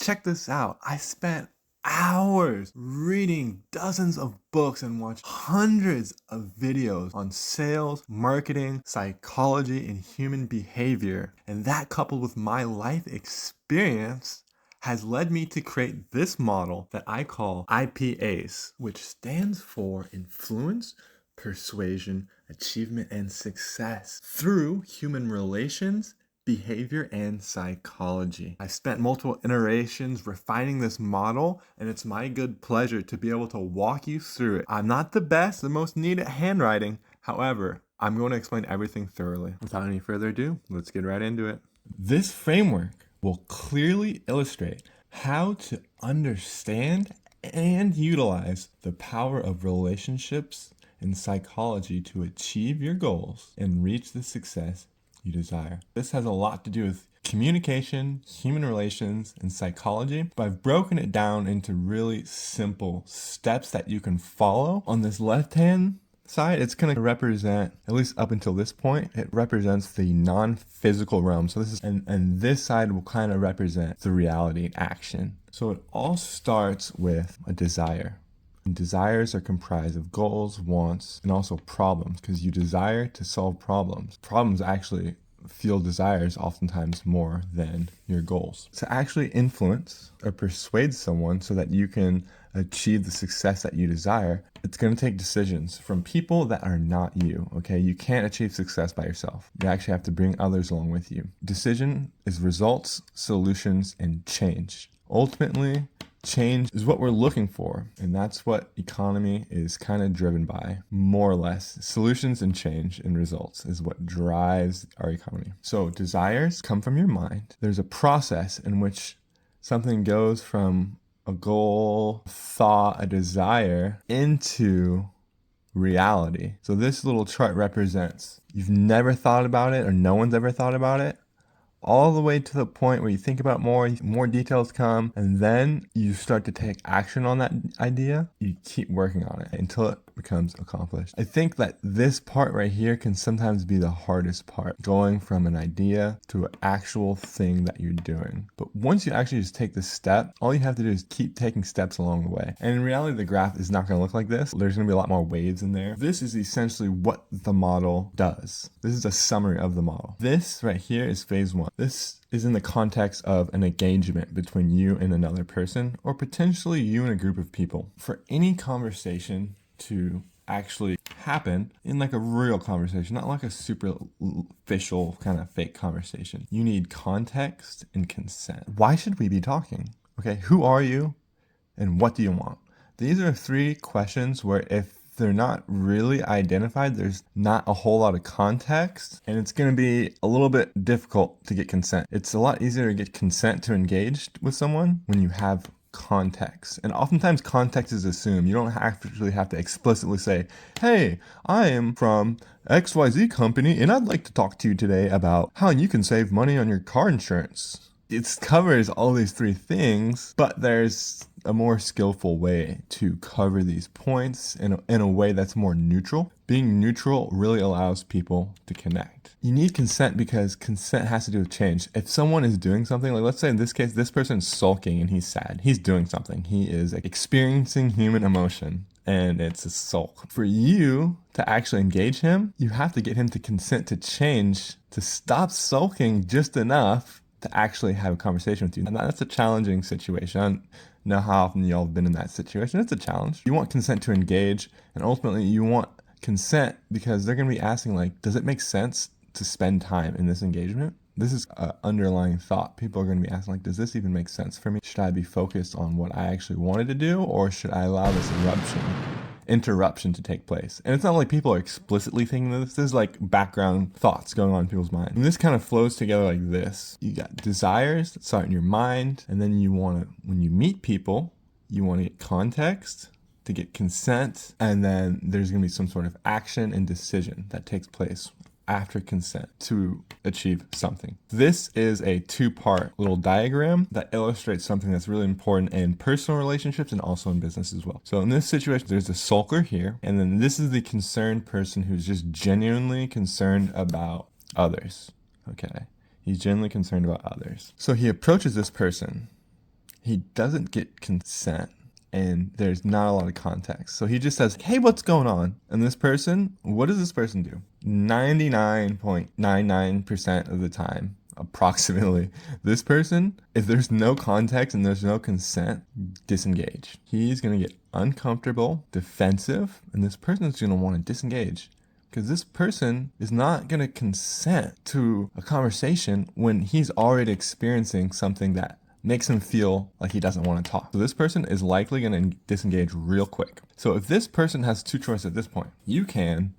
check this out. I spent hours reading dozens of books and watched hundreds of videos on sales, marketing, psychology, and human behavior. And that, coupled with my life experience, has led me to create this model that I call IPACE, which stands for Influence, Persuasion, Achievement, and Success through human relations, behavior, and psychology. I've spent multiple iterations refining this model, and it's my good pleasure to be able to walk you through it. I'm not the best, the most neat at handwriting. However, I'm going to explain everything thoroughly. Without any further ado, let's get right into it. This framework will clearly illustrate how to understand and utilize the power of relationships and psychology to achieve your goals and reach the success you desire. This has a lot to do with communication, human relations, and psychology, but I've broken it down into really simple steps that you can follow. On this left-hand side, it's going to represent, at least up until this point, it represents the non-physical realm. So this is, and this side will kind of represent the reality in action. So it all starts with a desire. And desires are comprised of goals, wants, and also problems, because you desire to solve problems. Problems actually fuel desires oftentimes more than your goals. To actually influence or persuade someone so that you can achieve the success that you desire, it's going to take decisions from people that are not you, okay? You can't achieve success by yourself. You actually have to bring others along with you. Decision is results, solutions, and change. Ultimately, change is what we're looking for, and that's what economy is kind of driven by, more or less. Solutions and change and results is what drives our economy. So desires come from your mind. There's a process in which something goes from a goal, thought, a desire into reality. So this little chart represents you've never thought about it or no one's ever thought about it, all the way to the point where you think about more details come, and then you start to take action on that idea. You keep working on it until it becomes accomplished. I think that this part right here can sometimes be the hardest part, going from an idea to an actual thing that you're doing. But once you actually just take the step, all you have to do is keep taking steps along the way. And in reality, the graph is not going to look like this. There's going to be a lot more waves in there. This is essentially what the model does. This is a summary of the model. This right here is phase one. This is in the context of an engagement between you and another person, or potentially you and a group of people. For any conversation to actually happen in like a real conversation, not like a superficial kind of fake conversation, you need context and consent. Why should we be talking? Okay, who are you and what do you want? These are three questions where if they're not really identified, there's not a whole lot of context, and it's going to be a little bit difficult to get consent. It's a lot easier to get consent to engage with someone when you have context. And oftentimes context is assumed. You don't actually have to explicitly say, hey, I am from XYZ company and I'd like to talk to you today about how you can save money on your car insurance. It covers all these three things, but there's a more skillful way to cover these points in a way that's more neutral. Being neutral really allows people to connect. You need consent because consent has to do with change. If someone is doing something, like let's say in this case, this person's sulking and he's sad. He's doing something. He is experiencing human emotion and it's a sulk. For you to actually engage him, you have to get him to consent to change, to stop sulking just enough to actually have a conversation with you. And that's a challenging situation. I don't know how often y'all have been in that situation. It's a challenge. You want consent to engage, and ultimately you want consent because they're going to be asking, like, does it make sense to spend time in this engagement? This is an underlying thought. People are going to be asking, like, does this even make sense for me? Should I be focused on what I actually wanted to do, or should I allow this interruption to take place? And it's not like people are explicitly thinking this. This is like background thoughts going on in people's minds. And this kind of flows together like this. You got desires that start in your mind, and then you want to, when you meet people, you want to get context to get consent, and then there's going to be some sort of action and decision that takes place after consent to achieve something. This is a two-part little diagram that illustrates something that's really important in personal relationships and also in business as well. So in this situation, there's a sulker here, and then this is the concerned person who's just genuinely concerned about others, okay? He's genuinely concerned about others. So he approaches this person. he doesn't get consent and there's not a lot of context. So he just says, hey, what's going on? And this person, what does this person do? 99.99% of the time, approximately, this person, if there's no context and there's no consent, disengage. He's going to get uncomfortable, defensive, and this person is going to want to disengage. Because this person is not going to consent to a conversation when he's already experiencing something that makes him feel like he doesn't want to talk. So this person is likely going to disengage real quick. So if this person has two choices at this point, you can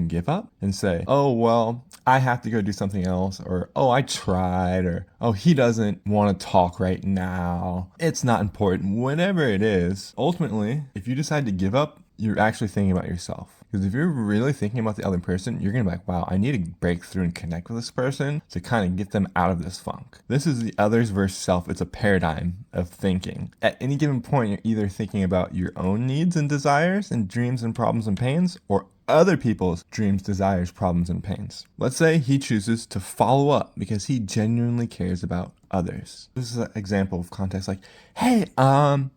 give up and say, oh, well, I have to go do something else, or, oh, I tried, or, oh, he doesn't want to talk right now. It's not important. Whatever it is, ultimately, if you decide to give up, you're actually thinking about yourself. Because if you're really thinking about the other person, you're going to be like, wow, I need to break through and connect with this person to kind of get them out of this funk. This is the others versus self. It's a paradigm of thinking. At any given point, you're either thinking about your own needs and desires and dreams and problems and pains, or other people's dreams, desires, problems, and pains. Let's say he chooses to follow up because he genuinely cares about others. This is an example of context like, hey, I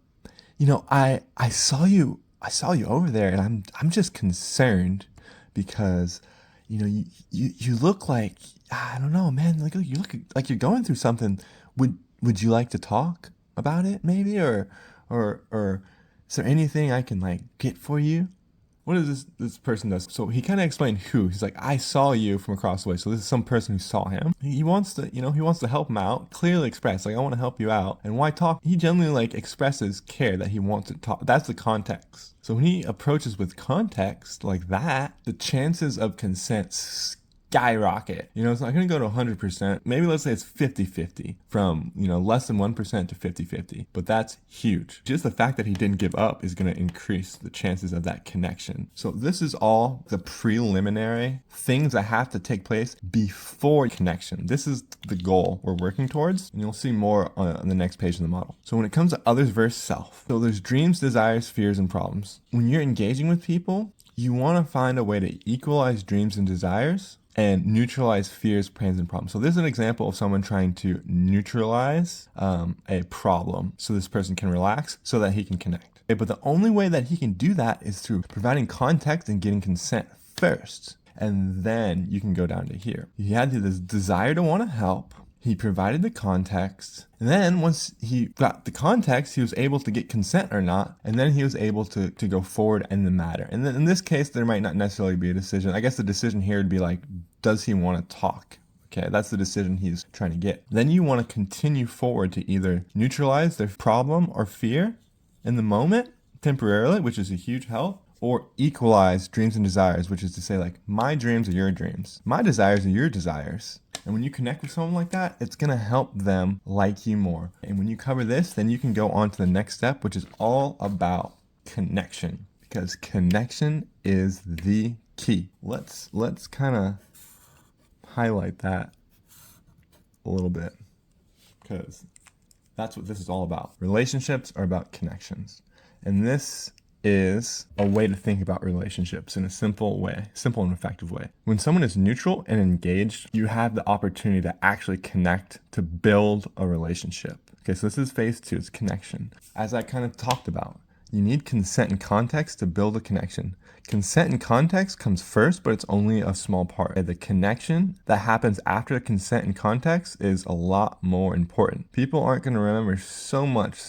saw you over there, and I'm just concerned because, you look like, I don't know, man, like you look like you're going through something. Would you like to talk about it maybe, or is there anything I can like get for you? What does this person does? So he kind of explained who. He's like, I saw you from across the way. So this is some person who saw him. He wants to help him out. Clearly express, like, I want to help you out. And why talk? He genuinely like expresses care that he wants to talk. That's the context. So when he approaches with context like that, the chances of consent skyrocket. It's not going to go to 100%. Maybe let's say it's 50-50 from, less than 1% to 50-50. But that's huge. Just the fact that he didn't give up is going to increase the chances of that connection. So this is all the preliminary things that have to take place before connection. This is the goal we're working towards. And you'll see more on the next page of the model. So when it comes to others versus self, so there's dreams, desires, fears, and problems. When you're engaging with people, you want to find a way to equalize dreams and desires and neutralize fears, pains, and problems. So this is an example of someone trying to neutralize a problem so this person can relax so that he can connect. Okay, but the only way that he can do that is through providing context and getting consent first. And then you can go down to here. He had this desire to want to help. He provided the context. And then once he got the context, he was able to get consent or not. And then he was able to go forward in the matter. And then in this case, there might not necessarily be a decision. I guess the decision here would be like, does he want to talk? Okay, that's the decision he's trying to get. Then you want to continue forward to either neutralize their problem or fear in the moment temporarily, which is a huge help, or equalize dreams and desires, which is to say, like, my dreams are your dreams. My desires are your desires. And when you connect with someone like that, it's going to help them like you more. And when you cover this, then you can go on to the next step, which is all about connection. Because connection is the key. Let's kind of highlight that a little bit. Because that's what this is all about. Relationships are about connections. And this is a way to think about relationships in a simple and effective way. When someone is neutral and engaged, you have the opportunity to actually connect, to build a relationship. Okay, so this is phase 2, it's connection. As I kind of talked about, you need consent and context to build a connection. Consent and context comes first, but it's only a small part. The connection that happens after the consent and context is a lot more important. People aren't going to remember so much.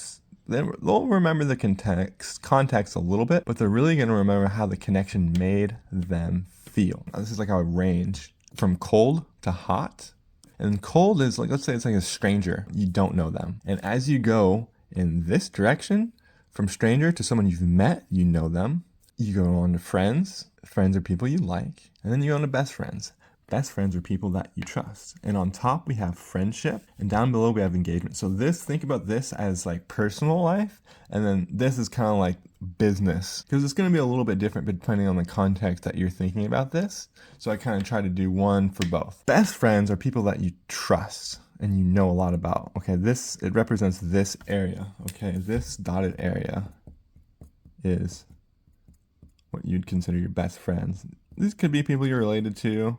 They'll remember the context a little bit, but they're really going to remember how the connection made them feel. Now, this is like a range from cold to hot. And cold is like, let's say it's like a stranger. You don't know them. And as you go in this direction, from stranger to someone you've met, you know them. You go on to friends. Friends are people you like. And then you go on to best friends. Best friends are people that you trust. And on top, we have friendship. And down below, we have engagement. So think about this as like personal life. And then this is kind of like business. Because it's going to be a little bit different depending on the context that you're thinking about this. So I kind of try to do one for both. Best friends are people that you trust and you know a lot about. Okay, it represents this area. Okay, this dotted area is what you'd consider your best friends. These could be people you're related to.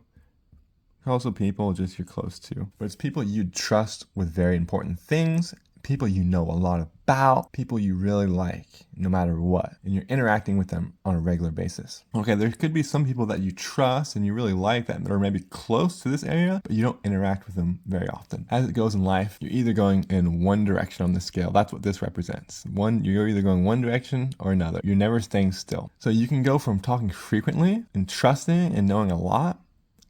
Also people just you're close to. But it's people you trust with very important things, people you know a lot about, people you really like, no matter what, and you're interacting with them on a regular basis. Okay, there could be some people that you trust and you really like that are maybe close to this area, but you don't interact with them very often. As it goes in life, you're either going in one direction on the scale. That's what this represents. You're either going one direction or another. You're never staying still. So you can go from talking frequently and trusting and knowing a lot,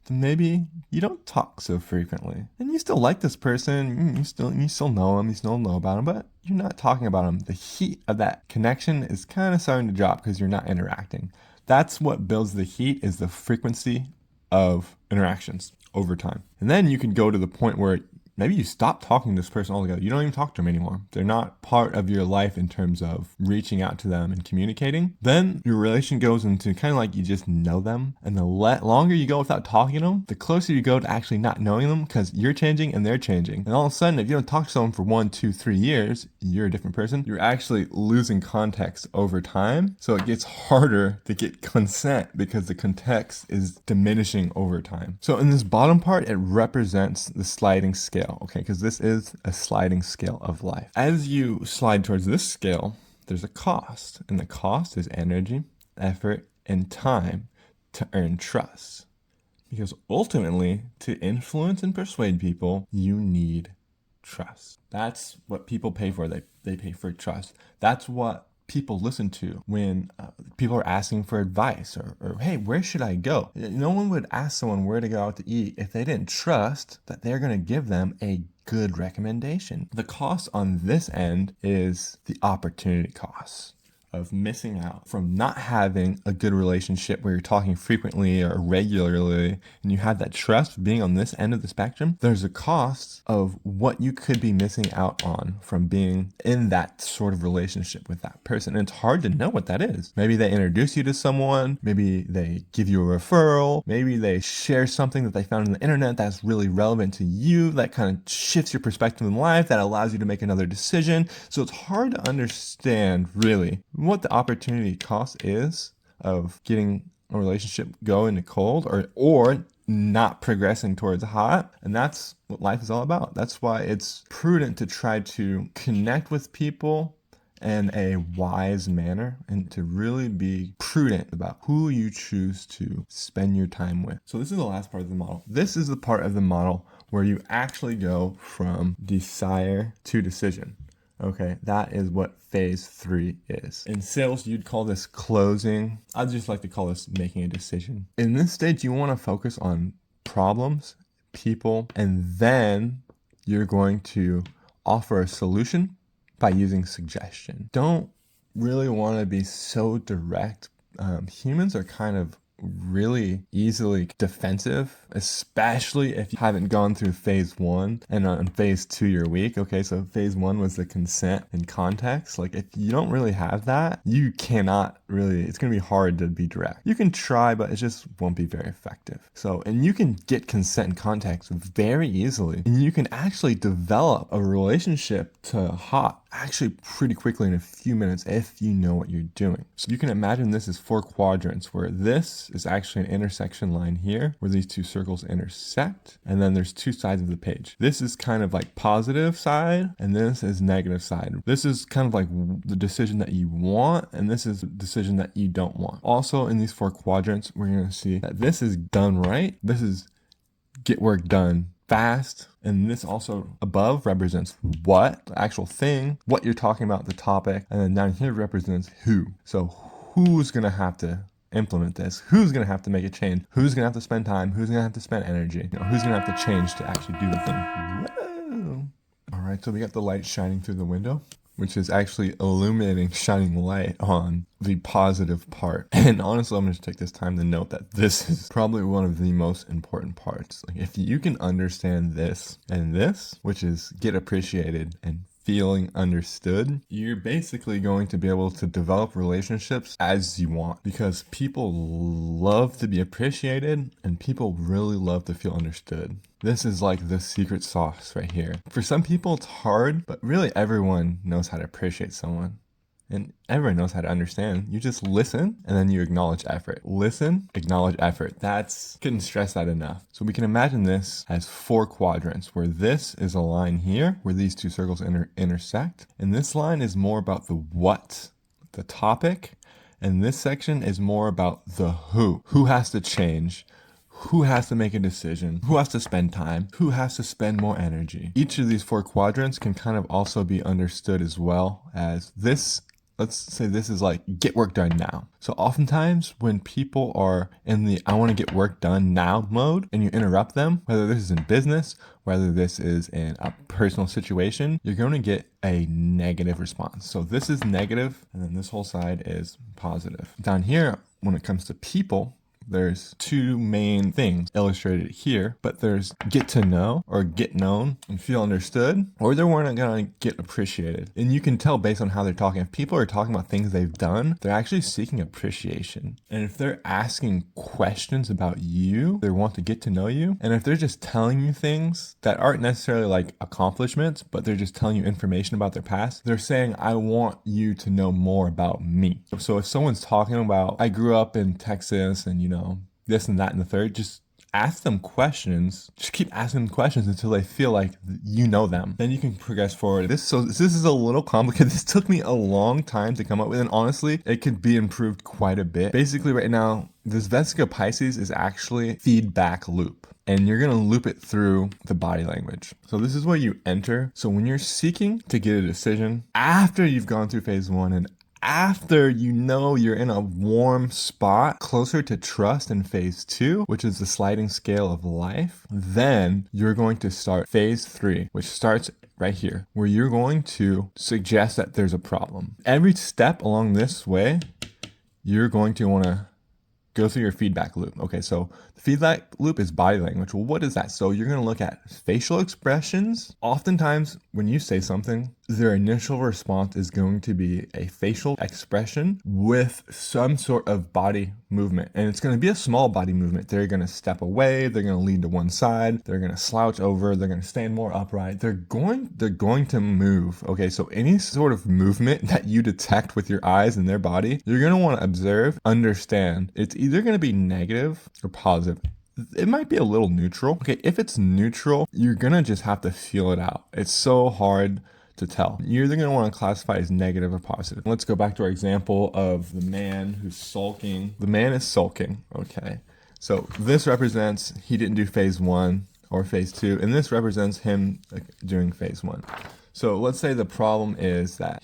maybe you don't talk so frequently and you still like this person, you still know him, you still know about him, but you're not talking about him. The heat of that connection is kind of starting to drop because you're not interacting. That's what builds the heat, is the frequency of interactions over time. And then you can go to the point where maybe you stop talking to this person altogether. You don't even talk to them anymore. They're not part of your life in terms of reaching out to them and communicating. Then your relation goes into kind of like you just know them. And the longer you go without talking to them, the closer you go to actually not knowing them, because you're changing and they're changing. And all of a sudden, if you don't talk to someone for 1, 2, 3 years, you're a different person. You're actually losing context over time. So it gets harder to get consent because the context is diminishing over time. So in this bottom part, it represents the sliding scale. Okay, because this is a sliding scale of life. As you slide towards this scale, there's a cost, and the cost is energy, effort, and time to earn trust. Because ultimately, to influence and persuade people, you need trust. That's what people pay for. They pay for trust. That's what people listen to when people are asking for advice or hey, where should I go? No one would ask someone where to go out to eat if they didn't trust that they're going to give them a good recommendation. The cost on this end is the opportunity cost of missing out from not having a good relationship where you're talking frequently or regularly and you have that trust being on this end of the spectrum. There's a cost of what you could be missing out on from being in that sort of relationship with that person. And it's hard to know what that is. Maybe they introduce you to someone, maybe they give you a referral, maybe they share something that they found on the internet that's really relevant to you, that kind of shifts your perspective in life, that allows you to make another decision. So it's hard to understand really what the opportunity cost is of getting a relationship going to cold or not progressing towards hot. And that's what life is all about. That's why it's prudent to try to connect with people in a wise manner and to really be prudent about who you choose to spend your time with. So this is the last part of the model. This is the part of the model where you actually go from desire to decision. Okay, that is what phase 3 is. In sales, you'd call this closing. I'd just like to call this making a decision. In this stage, you want to focus on problems, people, and then you're going to offer a solution by using suggestion. Don't really want to be so direct. Humans are kind of really easily defensive, especially if you haven't gone through phase 1 and on phase 2 you're weak. Okay, so phase 1 was the consent and context. Like if you don't really have that, you cannot really, it's going to be hard to be direct. You can try, but it just won't be very effective. So, and you can get consent and context very easily, and you can actually develop a relationship to hot actually pretty quickly in a few minutes if you know what you're doing. So you can imagine this as 4 quadrants, where this is actually an intersection line here where these 2 circles intersect, and then there's 2 sides of the page. This is kind of like positive side and this is negative side. This is kind of like the decision that you want, and this is the decision that you don't want. Also in these 4 quadrants, we're going to see that this is done right. This is get work done fast. And this also above represents what, the actual thing, what you're talking about, the topic. And then down here represents who. So who's going to have to implement this? Who's going to have to make a change? Who's going to have to spend time? Who's going to have to spend energy? Who's going to have to change to actually do the thing? Whoa. All right, so we got the light shining through the window, which is actually illuminating, shining light on the positive part. And honestly, I'm going to take this time to note that this is probably one of the most important parts. Like if you can understand this and this, which is get appreciated and feeling understood, you're basically going to be able to develop relationships as you want, because people love to be appreciated and people really love to feel understood. This is like the secret sauce right here. For some people it's hard, but really everyone knows how to appreciate someone. And everyone knows how to understand. You just listen and then you acknowledge effort. Listen, acknowledge effort. Couldn't stress that enough. So we can imagine this as 4 quadrants where this is a line here where these 2 circles intersect. And this line is more about the what, the topic. And this section is more about the who. Who has to change? Who has to make a decision? Who has to spend time? Who has to spend more energy? Each of these 4 quadrants can kind of also be understood as well as this. Let's say this is like get work done now. So oftentimes when people are in the I want to get work done now mode and you interrupt them, whether this is in business, whether this is in a personal situation, you're going to get a negative response. So this is negative and then this whole side is positive. Down here, when it comes to people, there's 2 main things illustrated here, but there's get to know or get known and feel understood, or they weren't going to get appreciated. And you can tell based on how they're talking. If people are talking about things they've done, they're actually seeking appreciation. And if they're asking questions about you, they want to get to know you. And if they're just telling you things that aren't necessarily like accomplishments, but they're just telling you information about their past, they're saying, I want you to know more about me. So if someone's talking about, I grew up in Texas and, this and that and the third, just ask them questions. Just keep asking them questions until they feel like you know them. Then you can progress forward. This is a little complicated. This took me a long time to come up with, and honestly, it could be improved quite a bit. Basically, right now, this Vesica Pisces is actually feedback loop. And you're going to loop it through the body language. So this is where you enter. So when you're seeking to get a decision, after you've gone through phase 1 and after you're in a warm spot closer to trust in phase 2, which is the sliding scale of life, then you're going to start phase 3, which starts right here, where you're going to suggest that there's a problem. Every step along this way, you're going to want to go through your feedback loop. Okay, so the feedback loop is body language. Well, what is that? So you're going to look at facial expressions. Oftentimes, when you say something, their initial response is going to be a facial expression with some sort of body movement. And it's going to be a small body movement. They're going to step away. They're going to lean to one side. They're going to slouch over. They're going to stand more upright. They're going to move. Okay, so any sort of movement that you detect with your eyes and their body, you're going to want to observe, understand. It's either going to be negative or positive. It might be a little neutral. Okay, if it's neutral, you're going to just have to feel it out. It's so hard to tell. You're either going to want to classify as negative or positive. Let's go back to our example of the man who's sulking. The man is sulking. Okay. So this represents he didn't do phase 1 or phase 2, and this represents him doing phase 1. So let's say the problem is that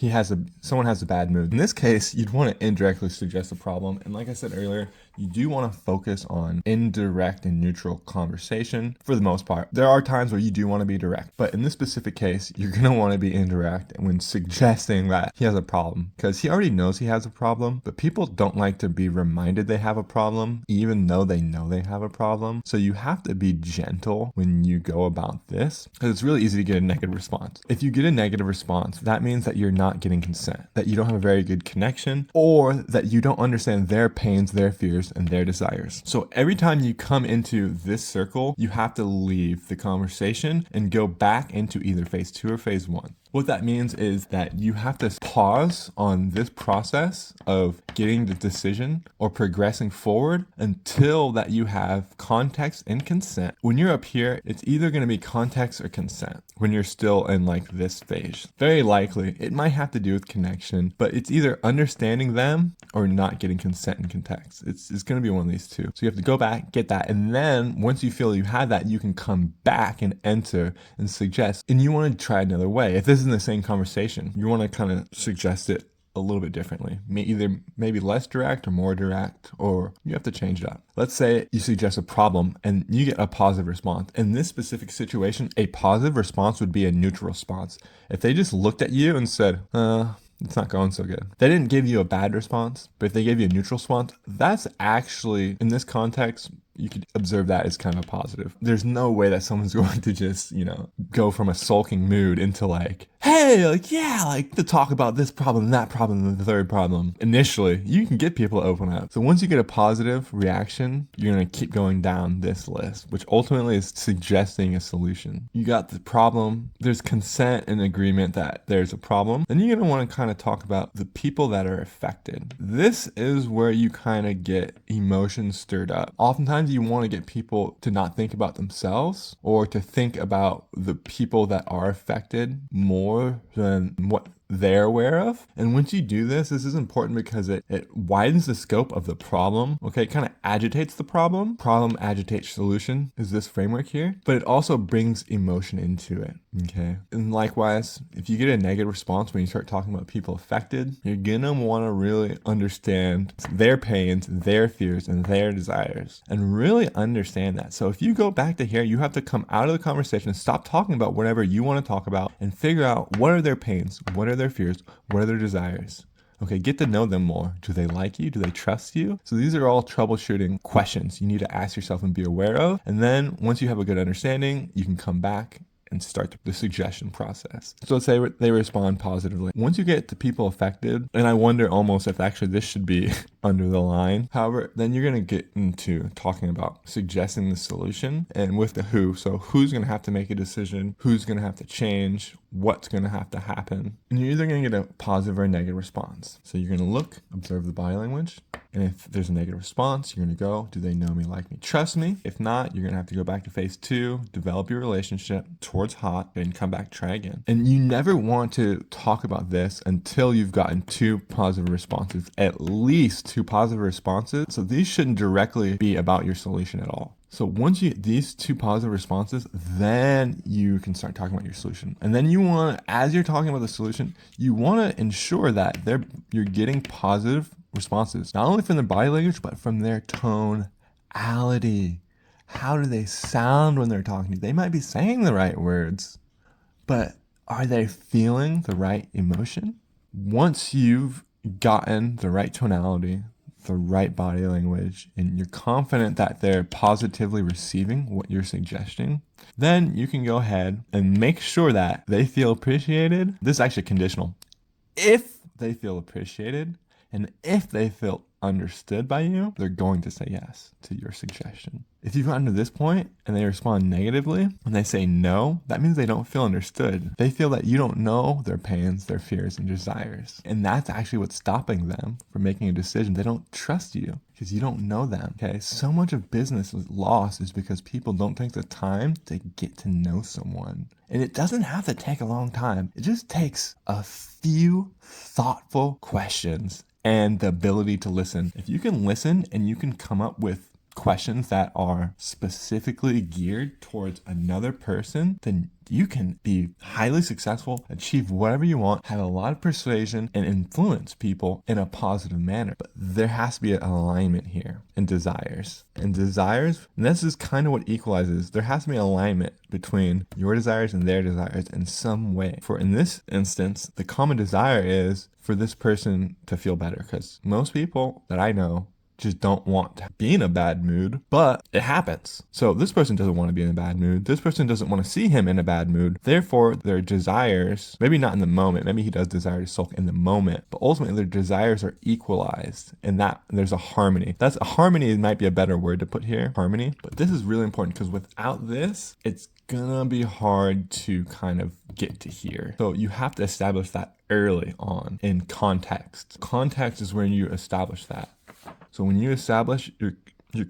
someone has a bad mood. In this case, you'd want to indirectly suggest a problem. And like I said earlier, you do want to focus on indirect and neutral conversation for the most part. There are times where you do want to be direct, but in this specific case, you're going to want to be indirect when suggesting that he has a problem, because he already knows he has a problem, but people don't like to be reminded they have a problem, even though they know they have a problem. So you have to be gentle when you go about this, because it's really easy to get a negative response. If you get a negative response, that means that you're not getting consent, that you don't have a very good connection, or that you don't understand their pains, their fears, and their desires. So every time you come into this circle, you have to leave the conversation and go back into either phase 2 or phase 1. What that means is that you have to pause on this process of getting the decision or progressing forward until that you have context and consent. When you're up here, it's either going to be context or consent when you're still in like this phase. Very likely, it might have to do with connection, but it's either understanding them or not getting consent and context. It's going to be one of these two. So you have to go back, get that, and then once you feel you have that, you can come back and enter and suggest. And you want to try another way. If this is in the same conversation, you want to kind of suggest it a little bit differently. Either maybe less direct or more direct, or you have to change it up. Let's say you suggest a problem and you get a positive response. In this specific situation, a positive response would be a neutral response. If they just looked at you and said, it's not going so good. They didn't give you a bad response, but if they gave you a neutral response, that's actually, in this context, you could observe that as kind of a positive. There's no way that someone's going to just, go from a sulking mood into like hey, like, yeah, like to talk about this problem, that problem, and the third problem. Initially, you can get people to open up. So once you get a positive reaction, you're going to keep going down this list, which ultimately is suggesting a solution. You got the problem, there's consent and agreement that there's a problem. Then you're going to want to kind of talk about the people that are affected. This is where you kind of get emotions stirred up. Oftentimes you want to get people to not think about themselves or to think about the people that are affected more than what they're aware of. And once you do this is important because it widens the scope of the problem. Okay, it kind of agitates the problem. Problem agitates solution is this framework here, but it also brings emotion into it. Okay, and likewise, if you get a negative response when you start talking about people affected, you're gonna want to really understand their pains, their fears, and their desires, and really understand that. So if you go back to here, you have to come out of the conversation and stop talking about whatever you want to talk about and figure out what are their pains, what are their fears, what are their desires. Okay, get to know them more. Do they like you? Do they trust you? So these are all troubleshooting questions you need to ask yourself and be aware of. And then once you have a good understanding, you can come back and start the suggestion process. So let's say they respond positively. Once you get to people affected, and I wonder almost if actually this should be under the line. However, then you're going to get into talking about suggesting the solution and with the who. So who's going to have to make a decision? Who's going to have to change? What's going to have to happen? And you're either going to get a positive or a negative response. So you're going to look, observe the body language. And if there's a negative response, you're going to go, do they know me, like me, trust me? If not, you're going to have to go back to phase 2, develop your relationship towards hot, and come back, try again. And you never want to talk about this until you've gotten 2 positive responses, at least 2 positive responses. So these shouldn't directly be about your solution at all. So once you get these 2 positive responses, then you can start talking about your solution. And then you want to, as you're talking about the solution, you want to ensure that you're getting positive responses, not only from their body language, but from their tonality. How do they sound when they're talking to you? They might be saying the right words, but are they feeling the right emotion? Once you've gotten the right tonality, the right body language, and you're confident that they're positively receiving what you're suggesting, then you can go ahead and make sure that they feel appreciated. This is actually conditional. If they feel appreciated and if they feel understood by you, they're going to say yes to your suggestion. If you've gotten to this point and they respond negatively and they say no, that means they don't feel understood. They feel that you don't know their pains, their fears, and desires. And that's actually what's stopping them from making a decision. They don't trust you because you don't know them. Okay, so much of business loss is because people don't take the time to get to know someone. And it doesn't have to take a long time. It just takes a few thoughtful questions and the ability to listen. If you can listen and you can come up with questions that are specifically geared towards another person, then you can be highly successful, achieve whatever you want, have a lot of persuasion, and influence people in a positive manner. But there has to be an alignment here and desires. And this is kind of what equalizes. There has to be an alignment between your desires and their desires in some way. For in this instance, the common desire is for this person to feel better, because most people that I know just don't want to be in a bad mood, but it happens. So this person doesn't want to be in a bad mood. This person doesn't want to see him in a bad mood. Therefore, their desires, maybe not in the moment, maybe he does desire to sulk in the moment, but ultimately their desires are equalized and that there's a harmony. That's a harmony might be a better word to put here, harmony. But this is really important because without this, it's gonna be hard to kind of get to here. So you have to establish that early on in context. Context is where you establish that. So when you establish your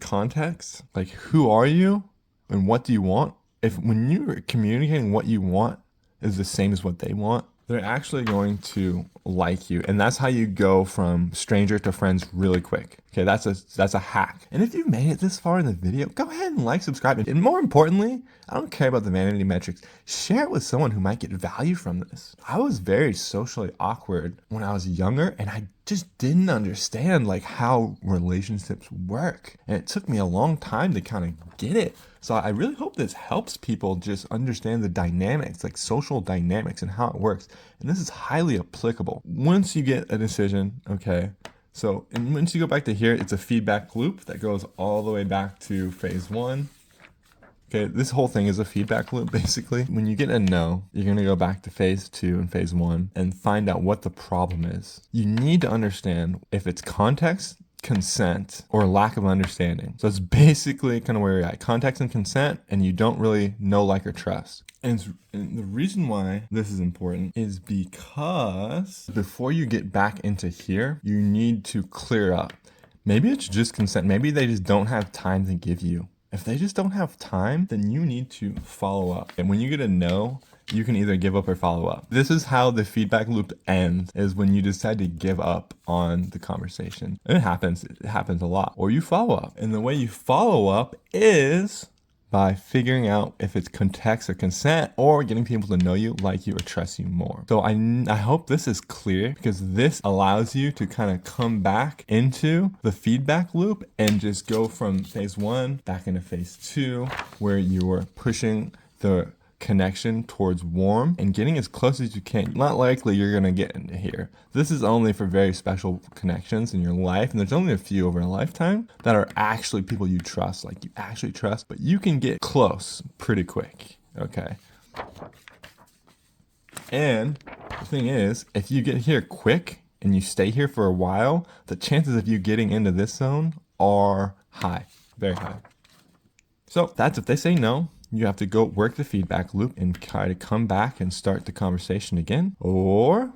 context, like who are you and what do you want? If when you're communicating what you want is the same as what they want, they're actually going to like you. And that's how you go from stranger to friends really quick. Okay, that's a hack. And if you've made it this far in the video, go ahead and like, subscribe. And more importantly, I don't care about the vanity metrics. Share it with someone who might get value from this. I was very socially awkward when I was younger, and I just didn't understand like how relationships work. And it took me a long time to kind of get it. So I really hope this helps people just understand the dynamics, like social dynamics and how it works. And this is highly applicable. Once you get a decision, okay, so and once you go back to here, it's a feedback loop that goes all the way back to phase 1. Okay, this whole thing is a feedback loop, basically. When you get a no, you're going to go back to phase 2 and phase 1 and find out what the problem is. You need to understand if it's context, consent, or lack of understanding. So it's basically kind of where you're at, context and consent, and you don't really know, like, or trust. And the reason why this is important is because before you get back into here, you need to clear up. Maybe it's just consent. Maybe they just don't have time to give you. If they just don't have time, then you need to follow up. And when you get a no, you can either give up or follow up. This is how the feedback loop ends, is when you decide to give up on the conversation. And it happens a lot. Or you follow up. And the way you follow up is by figuring out if it's context or consent, or getting people to know you, like you, or trust you more. So I hope this is clear, because this allows you to kind of come back into the feedback loop and just go from phase 1 back into phase 2, where you are pushing the connection towards warm and getting as close as you can. Not likely you're gonna get into here. This is only for very special connections in your life, and there's only a few over a lifetime that are actually people you trust, like you actually trust, but you can get close pretty quick, okay? And the thing is, if you get here quick and you stay here for a while, the chances of you getting into this zone are high, very high. So that's if they say no. You have to go work the feedback loop and try to come back and start the conversation again. Or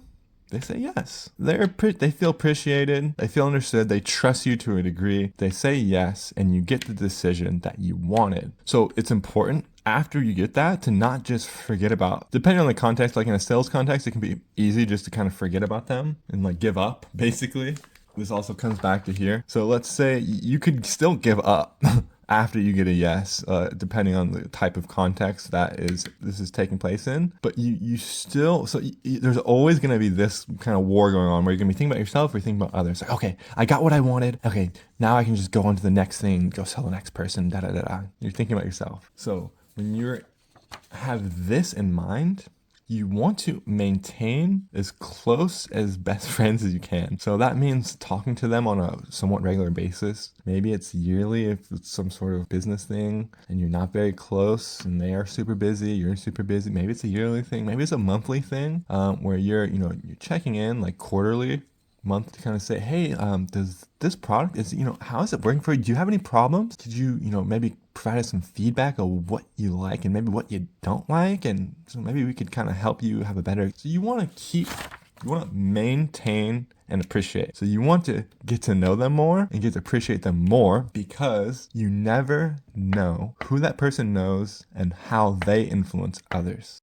they say yes. They feel appreciated. They feel understood. They trust you to a degree. They say yes, and you get the decision that you wanted. So it's important after you get that to not just forget about, depending on the context, like in a sales context, it can be easy just to kind of forget about them and like give up, basically. This also comes back to here. So let's say you could still give up after you get a yes, depending on the type of context this is taking place in. But you still, there's always going to be this kind of war going on where you're going to be thinking about yourself or you're thinking about others. Like, okay, I got what I wanted. Okay, now I can just go on to the next thing, go sell the next person, da-da-da-da. You're thinking about yourself. So when you have this in mind, you want to maintain as close as best friends as you can. So that means talking to them on a somewhat regular basis. Maybe it's yearly if it's some sort of business thing and you're not very close and they are super busy, you're super busy. Maybe it's a yearly thing. Maybe it's a monthly thing where you're checking in like quarterly, month, to kind of say, hey, does this product, how is it working for you? Do you have any problems? Could you, maybe provide us some feedback of what you like and maybe what you don't like? And so maybe we could kind of help you have a better, so you want to maintain and appreciate. So you want to get to know them more and get to appreciate them more, because you never know who that person knows and how they influence others.